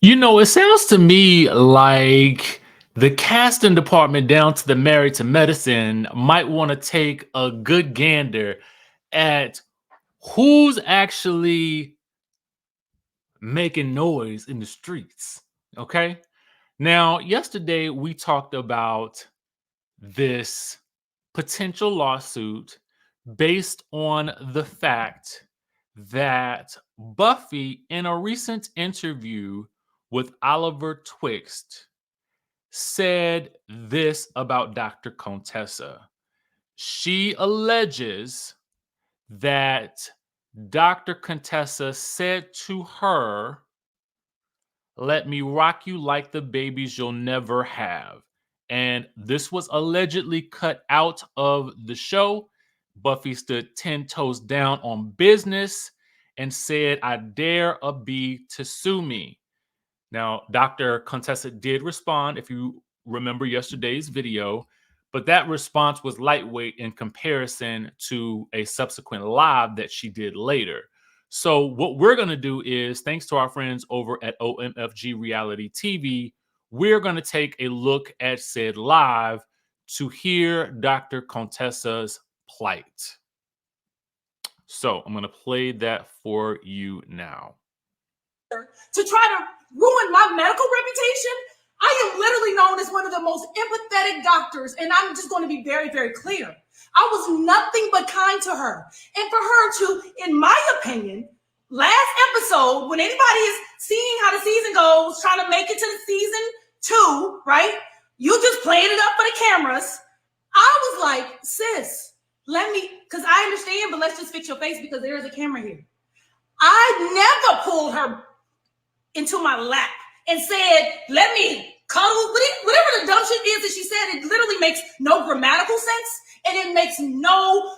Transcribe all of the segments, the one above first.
You know, it sounds to me like the casting department down to the Married to Medicine might want to take a good gander at who's actually making noise in the streets. Okay. Now, yesterday we talked about this potential lawsuit based on the fact that Buffy, in a recent interview with Oliver Twixt, said this about Dr. Contessa. She alleges that Dr. Contessa said to her, "Let me rock you like the babies you'll never have." And this was allegedly cut out of the show. Buffy stood 10 toes down on business and said, "I dare a bee to sue me." Now, Dr. Contessa did respond, if you remember yesterday's video, but that response was lightweight in comparison to a subsequent live that she did later. So, what we're going to do is, thanks to our friends over at OMFG Reality TV, we're going to take a look at said live to hear Dr. Contessa's plight. So, I'm going to play that for you now. To try to ruin my medical reputation. I am literally known as one of the most empathetic doctors, and I'm just going to be very, very clear. I was nothing but kind to her. And for her to, in my opinion, last episode, when anybody is seeing how the season goes, trying to make it to the season 2, right? You just playing it up for the cameras. I was like, sis, let me, because I understand, but let's just fix your face because there is a camera here. I never pulled her into my lap and said, let me cuddle, whatever the dumb shit is that she said. It literally makes no grammatical sense and it makes no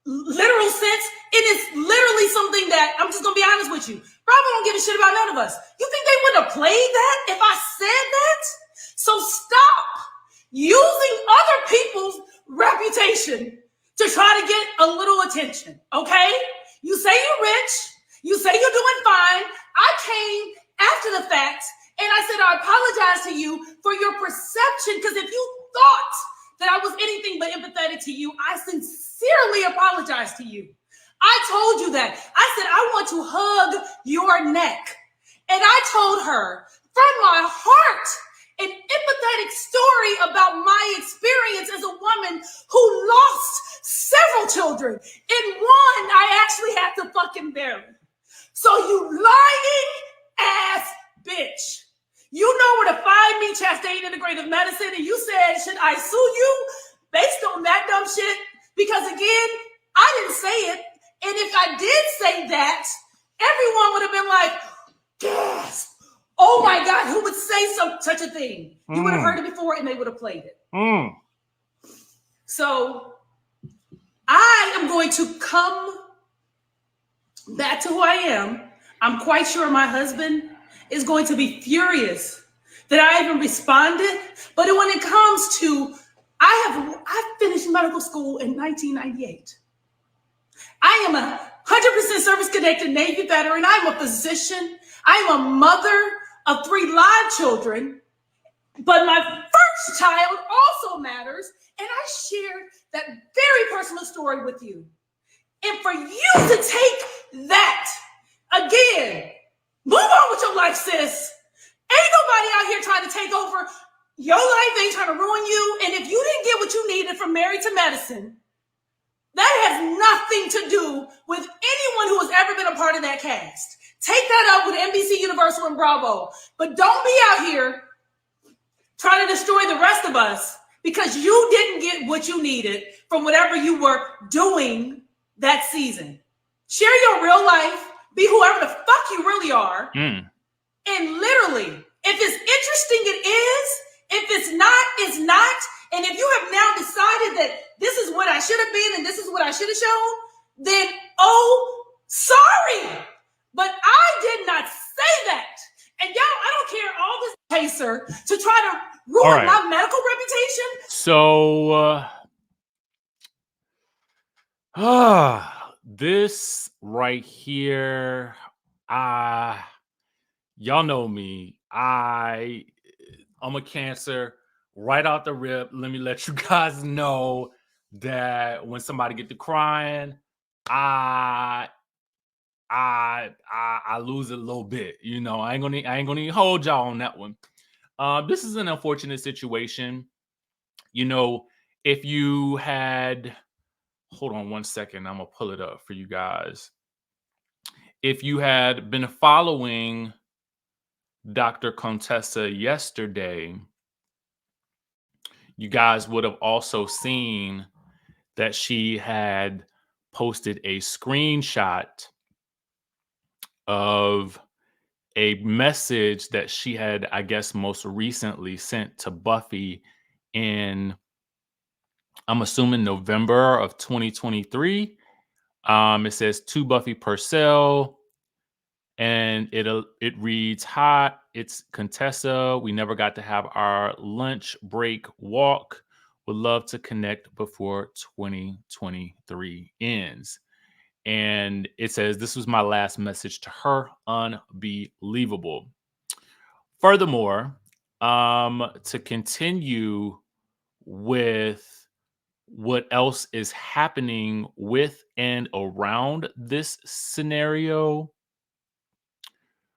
literal sense. It is literally something that, I'm just gonna be honest with you, probably don't give a shit about none of us. You think they wouldn't have played that if I said that? So stop using other people's reputation to try to get a little attention, okay? You say you're rich, you say you're doing fine. I came after the fact and I said, I apologize to you for your perception, because if you thought that I was anything but empathetic to you, I sincerely apologize to you. I told you that. I said, I want to hug your neck. And I told her from my heart an empathetic story about my experience as a woman who lost several children. In one, I actually had to fucking bury. So you lying ass bitch. You know where to find me, Chastain Integrative Medicine, and you said, should I sue you based on that dumb shit? Because again, I didn't say it. And if I did say that, everyone would have been like, gasp. Oh my God, who would say such a thing? You would have heard it before and they would have played it. So I am going to come back to who I am. I'm quite sure my husband is going to be furious that I even responded. But when it comes to, I finished medical school in 1998. I am a 100% service-connected Navy veteran. I'm a physician. I'm a mother of 3 live children. But my first child also matters. And I shared that very personal story with you. And for you to take that, again, move on with your life, sis. Ain't nobody out here trying to take over your life. Ain't trying to ruin you. And if you didn't get what you needed from Married to Medicine, that has nothing to do with anyone who has ever been a part of that cast. Take that up with NBC, Universal, and Bravo. But don't be out here trying to destroy the rest of us because you didn't get what you needed from whatever you were doing that season. Share your real life. Be whoever the fuck you really are. And literally, if it's interesting, it is. If it's not, it's not. And if you have now decided that this is what I should have been and this is what I should have shown, then, oh, sorry. But I did not say that. And y'all, I don't care all this pacer to try to ruin my medical reputation. So, this right here, Y'all know me. I'm a Cancer right out the rip. Let me let you guys know that when somebody get to crying, I I lose it a little bit. You know, I ain't gonna even hold y'all on that one. This is an unfortunate situation. You know, if you had, hold on one second, I'm gonna pull it up for you guys. If you had been following Dr. Contessa yesterday, you guys would have also seen that she had posted a screenshot of a message that she had, I guess, most recently sent to Buffy in, I'm assuming, November of 2023. It says to Buffy Purcell, and it reads, "Hi, it's Contessa. We never got to have our lunch break walk. Would love to connect before 2023 ends." And it says, "This was my last message to her. Unbelievable." Furthermore, to continue with what else is happening with and around this scenario,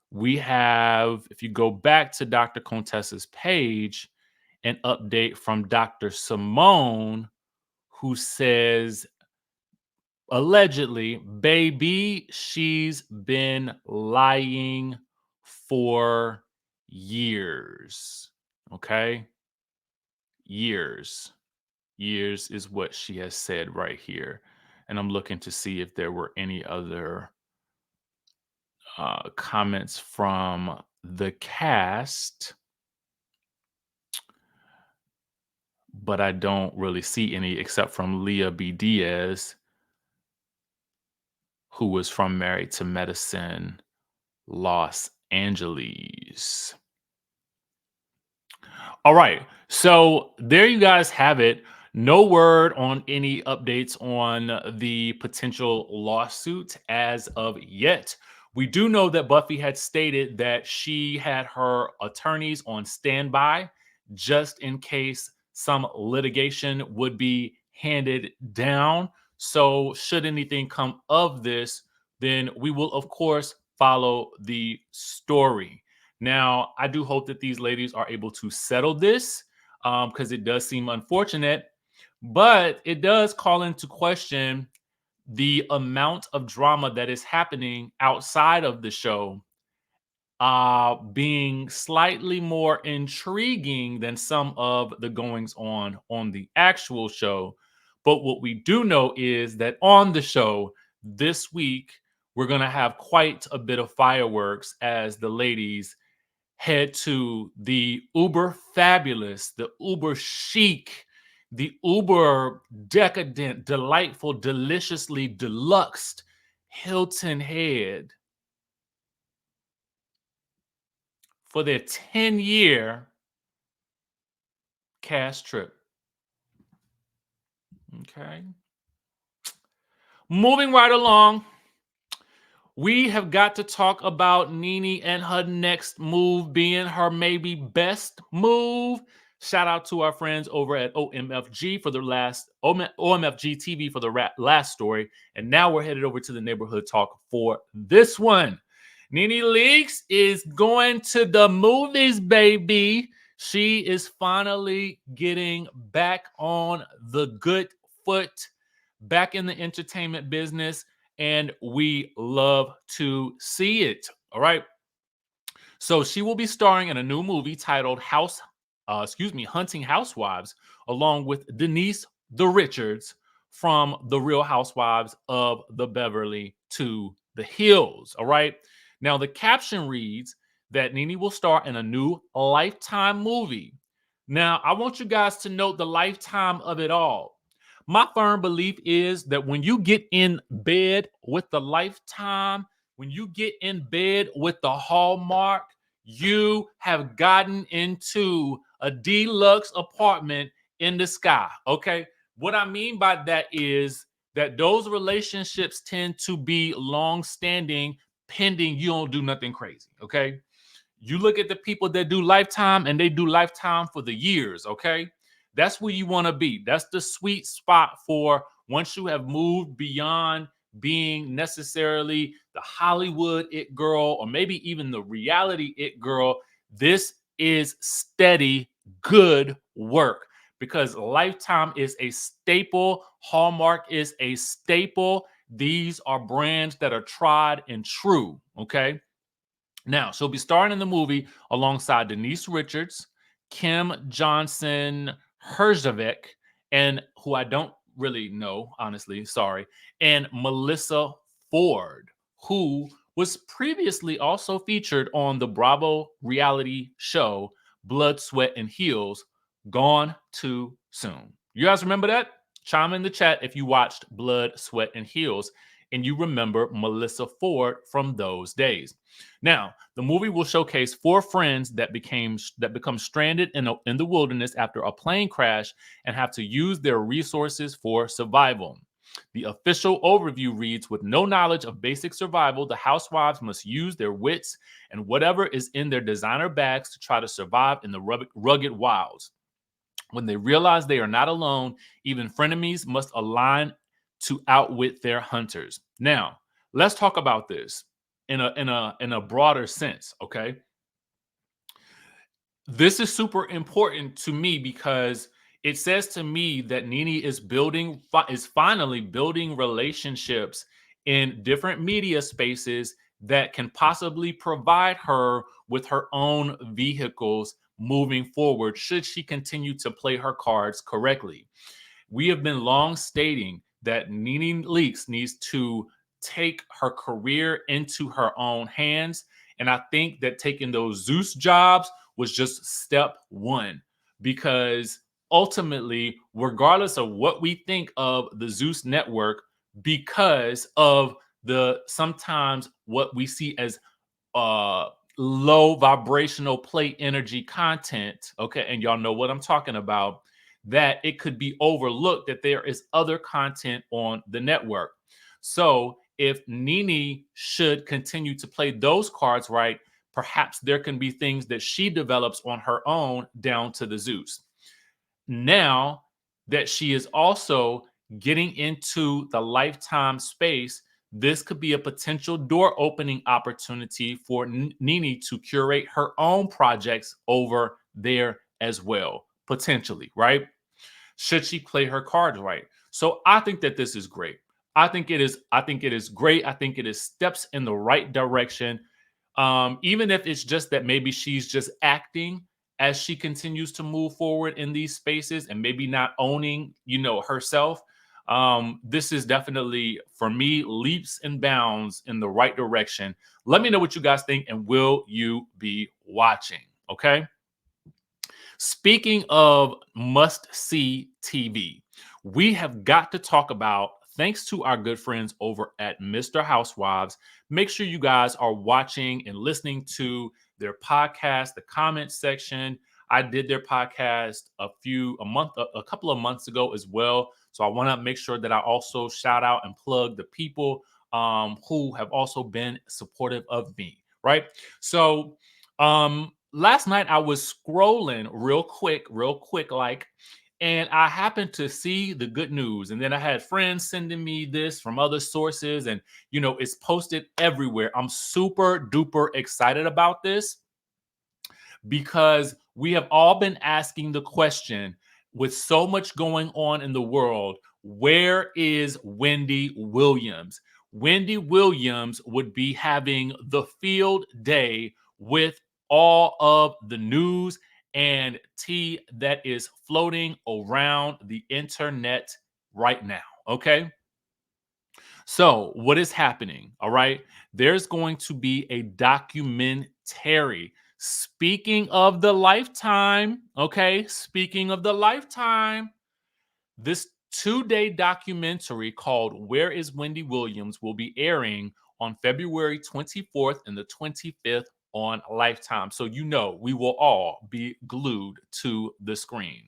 we have, if you go back to Dr. Contessa's page, an update from Dr. Simone, who says, allegedly, baby, she's been lying for years. Okay? Years. Years is what she has said right here. And I'm looking to see if there were any other comments from the cast, but I don't really see any except from Leah B. Diaz, who was from Married to Medicine, Los Angeles. All right. So there you guys have it. No word on any updates on the potential lawsuit as of yet. We do know that Buffy had stated that she had her attorneys on standby just in case some litigation would be handed down. So, should anything come of this, then we will, of course, follow the story. Now, I do hope that these ladies are able to settle this because it does seem unfortunate, but it does call into question the amount of drama that is happening outside of the show, being slightly more intriguing than some of the goings on the actual show. But what we do know is that on the show this week, we're going to have quite a bit of fireworks as the ladies head to the uber fabulous, the uber chic, the uber decadent, delightful, deliciously deluxe Hilton Head for their 10-year cast trip. Okay. Moving right along, we have got to talk about Nene and her next move being her maybe best move. Shout out to our friends over at OMFG for the last OMFG TV for the last story. And now we're headed over to the neighborhood talk for this one. Nene Leakes is going to the movies, baby. She is finally getting back on the good foot, back in the entertainment business, and we love to see it. All right. So she will be starring in a new movie titled Hunting Housewives, along with Denise the Richards from The Real Housewives of the Beverly to the Hills. All right. Now the caption reads that Nene will star in a new Lifetime movie. Now I want you guys to note the lifetime of it all. My firm belief is that when you get in bed with the Lifetime, when you get in bed with the Hallmark, you have gotten into a deluxe apartment in the sky. Okay. What I mean by that is that those relationships tend to be long standing, pending you don't do nothing crazy, okay? You look at the people that do Lifetime and they do Lifetime for the years, okay? That's where you want to be. That's the sweet spot for once you have moved beyond being necessarily the Hollywood it girl or maybe even the reality it girl. This is steady, good work because Lifetime is a staple. Hallmark is a staple. These are brands that are tried and true, okay? Now, she'll be starring in the movie alongside Denise Richards, Kim Johnson Herzovik, and who I don't really know, honestly, sorry, and Melissa Ford, who was previously also featured on the Bravo reality show Blood, Sweat, and Heels, Gone Too Soon. You guys remember that? Chime in the chat if you watched Blood, Sweat, and Heels and you remember Melissa Ford from those days. Now, the movie will showcase four friends that become stranded in the wilderness after a plane crash and have to use their resources for survival. The official overview reads, with no knowledge of basic survival, the housewives must use their wits and whatever is in their designer bags to try to survive in the rugged wilds. When they realize they are not alone, even frenemies must align to outwit their hunters. Now, let's talk about this in a broader sense, okay? This is super important to me because it says to me that Nene is finally building relationships in different media spaces that can possibly provide her with her own vehicles moving forward should she continue to play her cards correctly. We have been long stating that Nene Leakes needs to take her career into her own hands. And I think that taking those Zeus jobs was just step one because ultimately, regardless of what we think of the Zeus network, because of the sometimes what we see as low vibrational play energy content, okay, and y'all know what I'm talking about, that it could be overlooked that there is other content on the network. So if Nene should continue to play those cards right, perhaps there can be things that she develops on her own down to the Zeus. Now that she is also getting into the Lifetime space, this could be a potential door opening opportunity for Nene to curate her own projects over there as well, potentially, right? Should she play her cards right? So I think that this is great. I think it is great. I think it is steps in the right direction. Even if it's just that maybe she's just acting as she continues to move forward in these spaces and maybe not owning, herself. This is definitely, for me, leaps and bounds in the right direction. Let me know what you guys think, and will you be watching? Okay. Speaking of must-see TV, we have got to talk about, thanks to our good friends over at Mr. Housewives, make sure you guys are watching and listening to their podcast, the comment section. I did their podcast a couple of months ago as well. So I want to make sure that I also shout out and plug the people who have also been supportive of me, right? So last night I was scrolling real quick, and I happened to see the good news. And then I had friends sending me this from other sources, and it's posted everywhere. I'm super duper excited about this because we have all been asking the question, with so much going on in the world, where is Wendy Williams? Wendy Williams would be having the field day with all of the news and tea that is floating around the internet right now. Okay. So, what is happening? All right. There's going to be a documentary. Speaking of the Lifetime, okay. Speaking of the Lifetime, this 2-day documentary called Where is Wendy Williams will be airing on February 24th and the 25th on Lifetime. So, we will all be glued to the screen.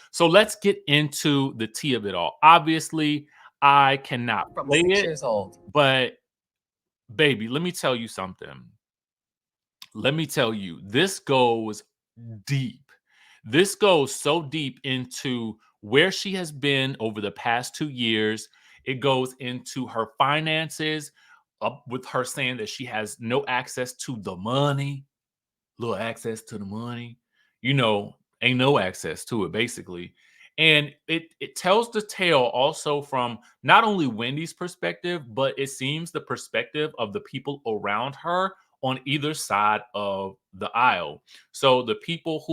So, let's get into the tea of it all. Obviously, I cannot play it, but baby, let me tell you something. Let me tell you, this goes deep. This goes so deep into where she has been over the past 2 years. It goes into her finances, up with her saying that she has no access to the money, little access to the money, ain't no access to it basically. And it tells the tale also from not only Wendy's perspective, but it seems the perspective of the people around her on either side of the aisle. So the people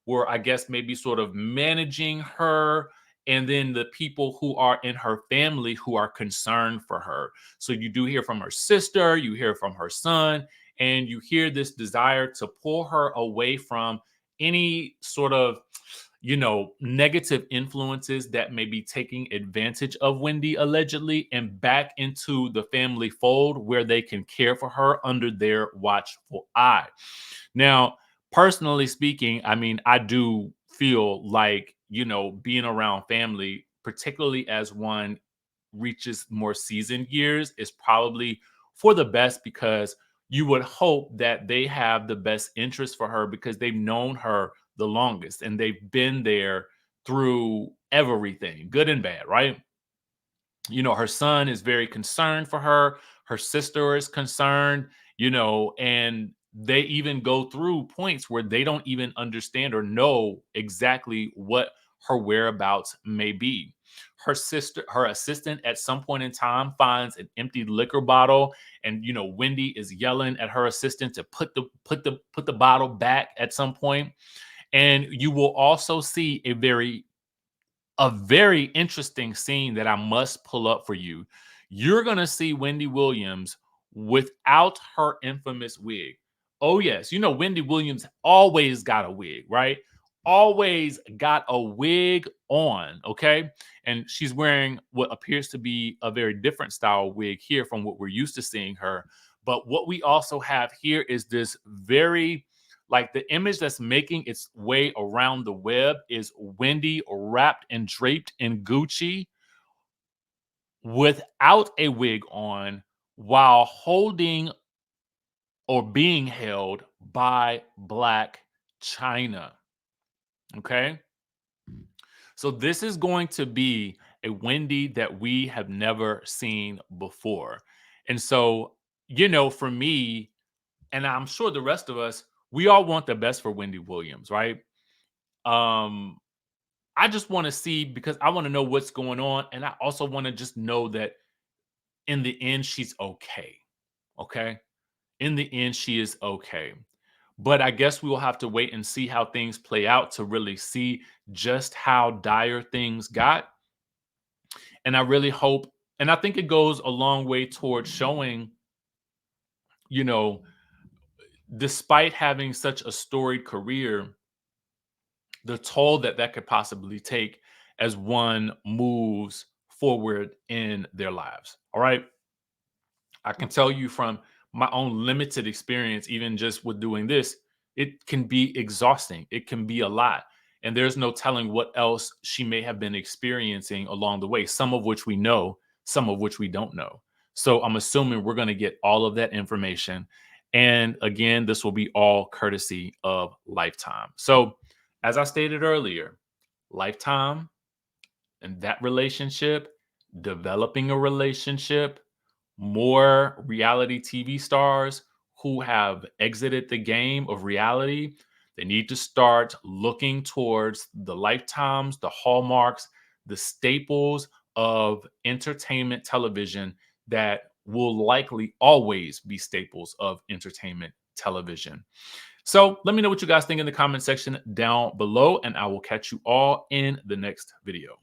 were, I guess, maybe sort of managing her, and then the people who are in her family who are concerned for her. So you do hear from her sister, you hear from her son, and you hear this desire to pull her away from any sort of negative influences that may be taking advantage of Wendy allegedly, and back into the family fold where they can care for her under their watchful eye. Now, personally speaking, I mean, I do feel like, being around family, particularly as one reaches more seasoned years, is probably for the best, because you would hope that they have the best interest for her because they've known her the longest and they've been there through everything, good and bad, right? Her son is very concerned for her. Her sister is concerned, and they even go through points where they don't even understand or know exactly what her whereabouts may be. Her assistant, at some point in time, finds an empty liquor bottle, and Wendy is yelling at her assistant to put the bottle back at some point. And you will also see a very interesting scene that I must pull up for you. You're going to see Wendy Williams without her infamous wig. Oh, yes. Wendy Williams always got a wig, right? Always got a wig on. Okay. And she's wearing what appears to be a very different style wig here from what we're used to seeing her. But what we also have here is this very, like, the image that's making its way around the web is Wendy wrapped and draped in Gucci without a wig on, while holding or being held by Black China. Okay. So this is going to be a Wendy that we have never seen before. And so, for me, and I'm sure the rest of us, we all want the best for Wendy Williams, right? Um, I just want to see, because I want to know what's going on, and I also want to just know that in the end she's okay. Okay? In the end she is okay. But I guess we will have to wait and see how things play out to really see just how dire things got. And I really hope, and I think it goes a long way towards showing, you know, despite having such a storied career, the toll that could possibly take as one moves forward in their lives. All right. I can tell you from my own limited experience, even just with doing this, it can be exhausting. It can be a lot. And there's no telling what else she may have been experiencing along the way, some of which we know, some of which we don't know. So I'm assuming we're going to get all of that information. And again, this will be all courtesy of Lifetime. So, as I stated earlier, Lifetime and that relationship, developing a relationship, more reality TV stars who have exited the game of reality. They need to start looking towards the Lifetimes, the hallmarks, the staples of entertainment television that will likely always be staples of entertainment television. So let me know what you guys think in the comment section down below, and I will catch you all in the next video.